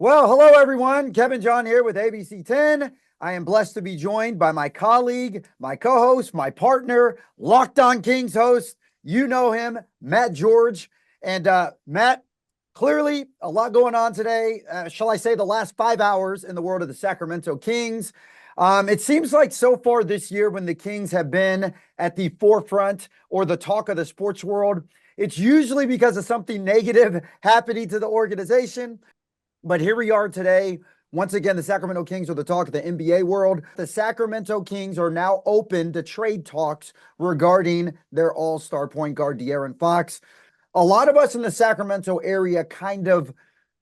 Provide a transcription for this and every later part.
Well, hello everyone. Kevin John here with ABC10. I am blessed to be joined by my colleague, my co-host, my partner, Locked On Kings host. You know him, Matt George. And Matt, clearly a lot going on today. Shall I say the last 5 hours in the world of the Sacramento Kings. It seems like so far this year when the Kings have been at the forefront or the talk of the sports world, it's usually because of something negative happening to the organization. But here we are today. Once again, the Sacramento Kings are the talk of the NBA world. The Sacramento Kings are now open to trade talks regarding their all-star point guard, DeAaron Fox. A lot of us in the Sacramento area kind of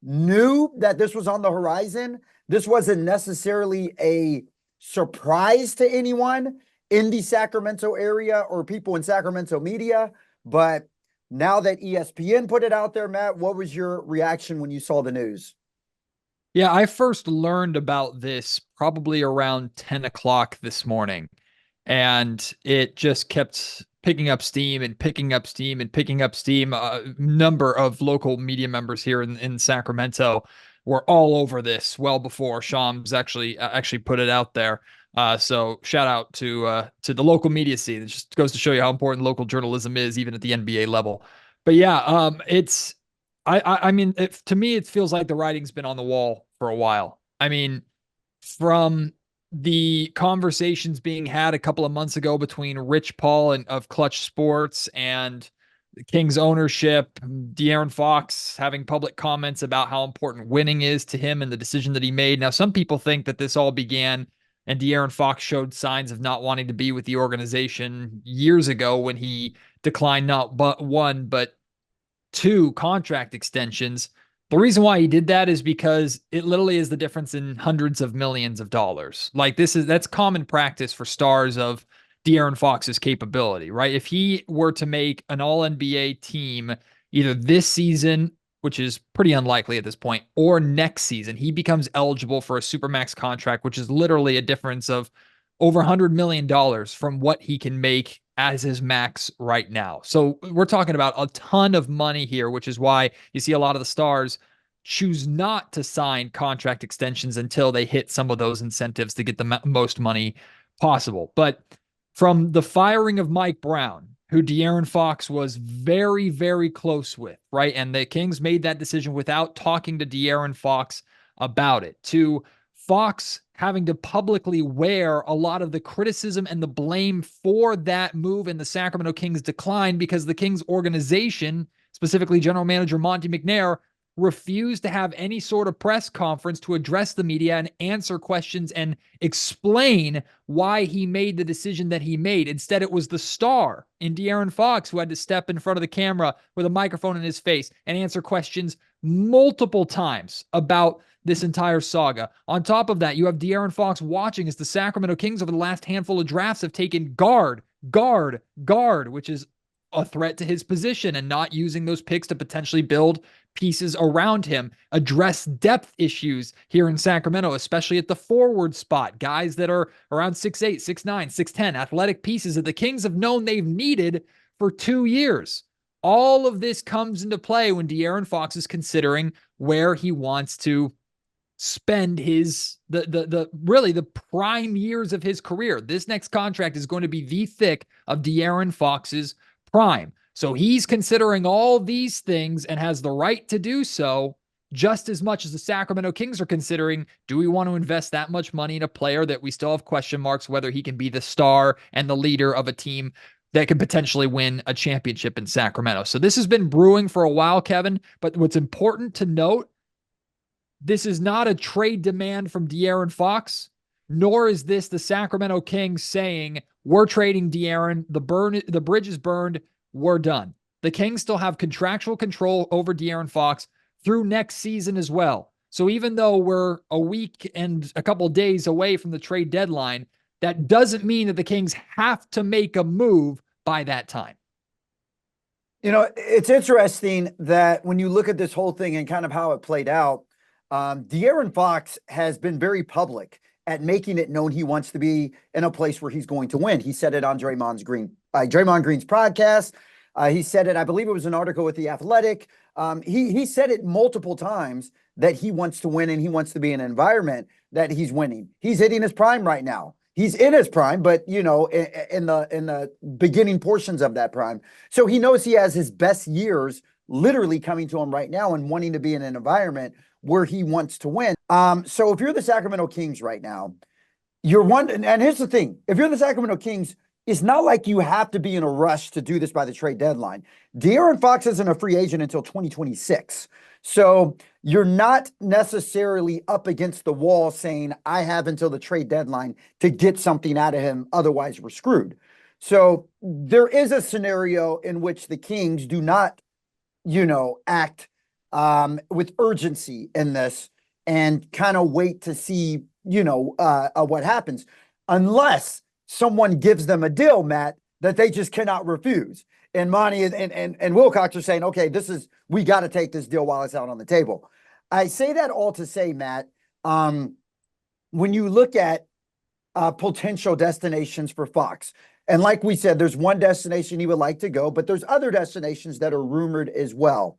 knew that this was on the horizon. This wasn't necessarily a surprise to anyone in the Sacramento area or people in Sacramento media. But now that ESPN put it out there, Matt, what was your reaction when you saw the news? Yeah, I first learned about this probably around 10 o'clock this morning, and it just kept picking up steam and picking up steam and picking up steam. A number of local media members here in Sacramento were all over this well before Shams actually put it out there. So shout out to the local media scene. It just goes to show you how important local journalism is, even at the NBA level. But yeah, it's I mean, to me, it feels like the writing's been on the wall for a while. I mean, from the conversations being had a couple of months ago between Rich Paul and of Clutch Sports and the Kings ownership, DeAaron Fox having public comments about how important winning is to him and the decision that he made. Now, some people think that this all began and DeAaron Fox showed signs of not wanting to be with the organization years ago when he declined not but one, but two contract extensions. The reason why he did that is because it literally is the difference in hundreds of millions of dollars. Like that's common practice for stars of DeAaron Fox's capability, right? If he were to make an all NBA team either this season, which is pretty unlikely at this point, or next season, he becomes eligible for a supermax contract, which is literally a difference of over $100 million from what he can make as his max right now. So we're talking about a ton of money here, which is why you see a lot of the stars choose not to sign contract extensions until they hit some of those incentives to get the most money possible. But from the firing of Mike Brown, who DeAaron Fox was very, very close with, right? And the Kings made that decision without talking to DeAaron Fox about it, to Fox having to publicly wear a lot of the criticism and the blame for that move and the Sacramento Kings decline because the Kings organization, specifically general manager Monte McNair, refused to have any sort of press conference to address the media and answer questions and explain why he made the decision that he made. Instead, it was the star in DeAaron Fox who had to step in front of the camera with a microphone in his face and answer questions multiple times about this entire saga. On top of that, you have DeAaron Fox watching as the Sacramento Kings over the last handful of drafts have taken guard, which is a threat to his position, and not using those picks to potentially build pieces around him, address depth issues here in Sacramento, especially at the forward spot, guys that are around 6'8", 6'9", 6'10", athletic pieces that the Kings have known they've needed for 2 years. All of this comes into play when DeAaron Fox is considering where he wants to spend his really the prime years of his career. This next contract is going to be the thick of DeAaron Fox's prime. So he's considering all these things and has the right to do so just as much as the Sacramento Kings are considering, do we want to invest that much money in a player that we still have question marks whether he can be the star and the leader of a team that could potentially win a championship in Sacramento. So this has been brewing for a while, Kevin, but what's important to note, this is not a trade demand from DeAaron Fox, nor is this the Sacramento Kings saying, we're trading DeAaron, the bridge is burned, we're done. The Kings still have contractual control over DeAaron Fox through next season as well. So even though we're a week and a couple of days away from the trade deadline, that doesn't mean that the Kings have to make a move by that time. You know, it's interesting that when you look at this whole thing and kind of how it played out, DeAaron Fox has been very public at making it known he wants to be in a place where he's going to win. He said it on Draymond Green's podcast. He said it, I believe it was an article with The Athletic. He said it multiple times that he wants to win and he wants to be in an environment that he's winning. He's hitting his prime right now. He's in his prime, but in the beginning portions of that prime. So he knows he has his best years literally coming to him right now and wanting to be in an environment where he wants to win. So if you're the Sacramento Kings right now, you're one, and here's the thing: if you're the Sacramento Kings, it's not like you have to be in a rush to do this by the trade deadline. DeAaron Fox isn't a free agent until 2026. So you're not necessarily up against the wall saying, I have until the trade deadline to get something out of him. Otherwise, we're screwed. So there is a scenario in which the Kings do not, act with urgency in this and kind of wait to see, what happens, unless someone gives them a deal, Matt, that they just cannot refuse. And Monty and Wilcox are saying, okay, we got to take this deal while it's out on the table. I say that all to say, Matt, when you look at potential destinations for Fox, and like we said, there's one destination he would like to go, but there's other destinations that are rumored as well.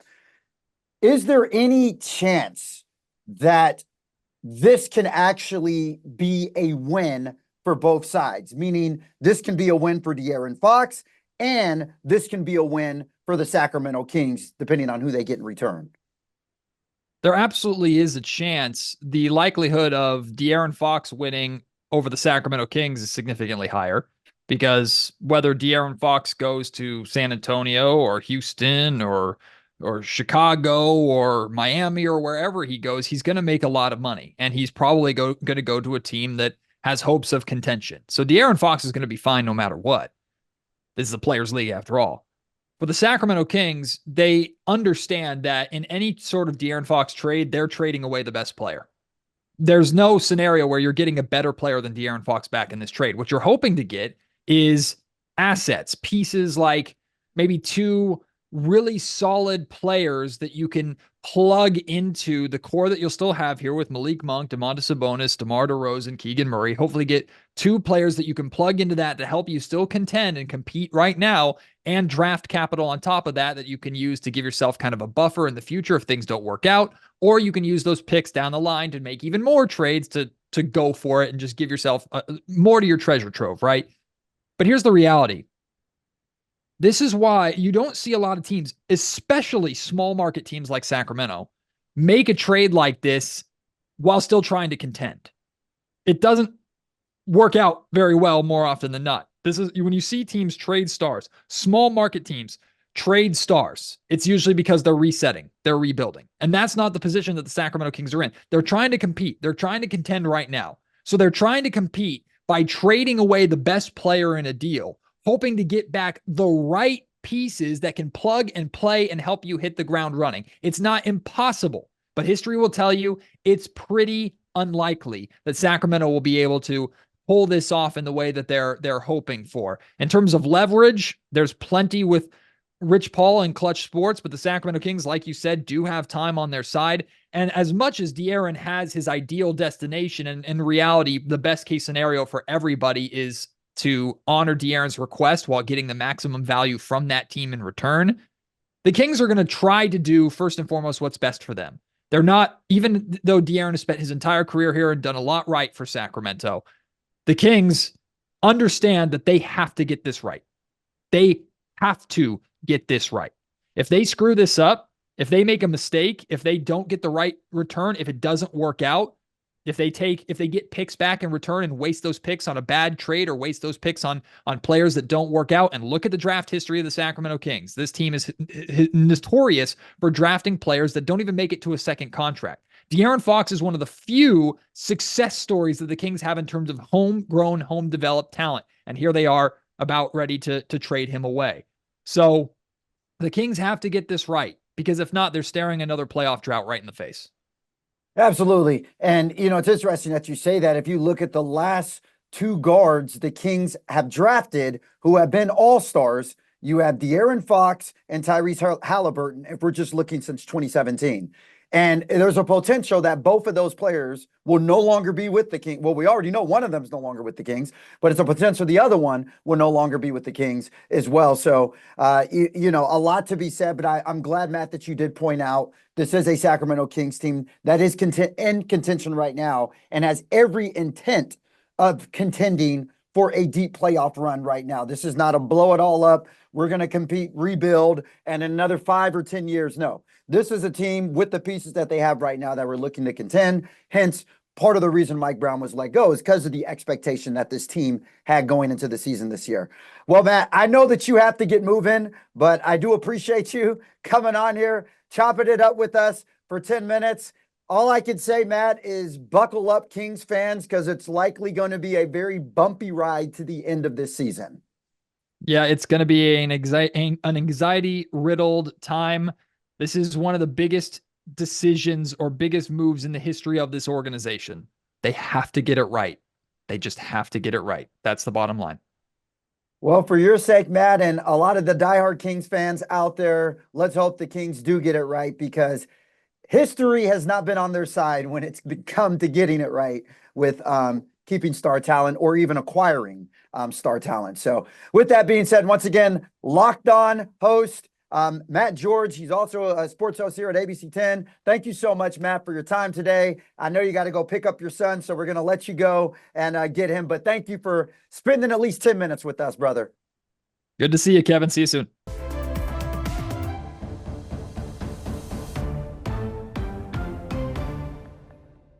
Is there any chance that this can actually be a win for both sides? Meaning this can be a win for DeAaron Fox, and this can be a win for the Sacramento Kings, depending on who they get in return. There absolutely is a chance. The likelihood of DeAaron Fox winning over the Sacramento Kings is significantly higher, because whether DeAaron Fox goes to San Antonio or Houston or Chicago or Miami or wherever he goes, he's going to make a lot of money, and he's probably going to go to a team that has hopes of contention. So DeAaron Fox is going to be fine no matter what. This is a players' league after all. For the Sacramento Kings, they understand that in any sort of DeAaron Fox trade, they're trading away the best player. There's no scenario where you're getting a better player than DeAaron Fox back in this trade. What you're hoping to get is assets, pieces like maybe two really solid players that you can plug into the core that you'll still have here with Malik Monk, Domantas Sabonis, DeMar DeRozan, Keegan Murray. Hopefully get two players that you can plug into that to help you still contend and compete right now, and draft capital on top of that you can use to give yourself kind of a buffer in the future if things don't work out, or you can use those picks down the line to make even more trades to go for it and just give yourself more to your treasure trove, right? But here's the reality. This is why you don't see a lot of teams, especially small market teams like Sacramento, make a trade like this while still trying to contend. It doesn't work out very well more often than not. This is when you see teams trade stars, small market teams trade stars. It's usually because they're resetting, they're rebuilding. And that's not the position that the Sacramento Kings are in. They're trying to compete. They're trying to contend right now. So they're trying to compete by trading away the best player in a deal, hoping to get back the right pieces that can plug and play and help you hit the ground running. It's not impossible, but history will tell you it's pretty unlikely that Sacramento will be able to pull this off in the way that they're hoping for. In terms of leverage, there's plenty with Rich Paul and Clutch Sports, but the Sacramento Kings, like you said, do have time on their side. And as much as DeAaron has his ideal destination, and in reality, the best case scenario for everybody is to honor DeAaron's request while getting the maximum value from that team in return, the Kings are going to try to do, first and foremost, what's best for them. They're not, even though DeAaron has spent his entire career here and done a lot right for Sacramento, the Kings understand that they have to get this right. They have to get this right. If they screw this up, if they make a mistake, if they don't get the right return, if it doesn't work out, if they get picks back in return and waste those picks on a bad trade, or waste those picks on players that don't work out. And look at the draft history of the Sacramento Kings. This team is notorious for drafting players that don't even make it to a second contract. DeAaron Fox is one of the few success stories that the Kings have in terms of homegrown, home-developed talent. And here they are about ready to trade him away. So the Kings have to get this right, because if not, they're staring another playoff drought right in the face. Absolutely. And, it's interesting that you say that. If you look at the last two guards the Kings have drafted who have been all-stars, you have DeAaron Fox and Tyrese Haliburton, if we're just looking since 2017. And there's a potential that both of those players will no longer be with the Kings. Well, we already know one of them is no longer with the Kings, but it's a potential the other one will no longer be with the Kings as well. So, you know, a lot to be said, but I'm glad, Matt, that you did point out this is a Sacramento Kings team that is in contention right now and has every intent of contending for a deep playoff run right now. This is not a blow it all up. We're going to compete, rebuild, and in another 5 or 10 years. No, this is a team with the pieces that they have right now that we're looking to contend. Hence, part of the reason Mike Brown was let go is because of the expectation that this team had going into the season this year. Well, Matt, I know that you have to get moving, but I do appreciate you coming on here, chopping it up with us for 10 minutes. All I can say, Matt, is buckle up, Kings fans, because it's likely going to be a very bumpy ride to the end of this season. Yeah, it's going to be an anxiety-riddled time. This is one of the biggest decisions or biggest moves in the history of this organization. They have to get it right. They just have to get it right. That's the bottom line. Well, for your sake, Matt, and a lot of the diehard Kings fans out there, let's hope the Kings do get it right, because history has not been on their side when it's come to getting it right with keeping star talent or even acquiring star talent. So with that being said, once again, Locked On host, Matt George. He's also a sports host here at ABC10. Thank you so much, Matt, for your time today. I know you got to go pick up your son, so we're going to let you go and get him. But thank you for spending at least 10 minutes with us, brother. Good to see you, Kevin. See you soon.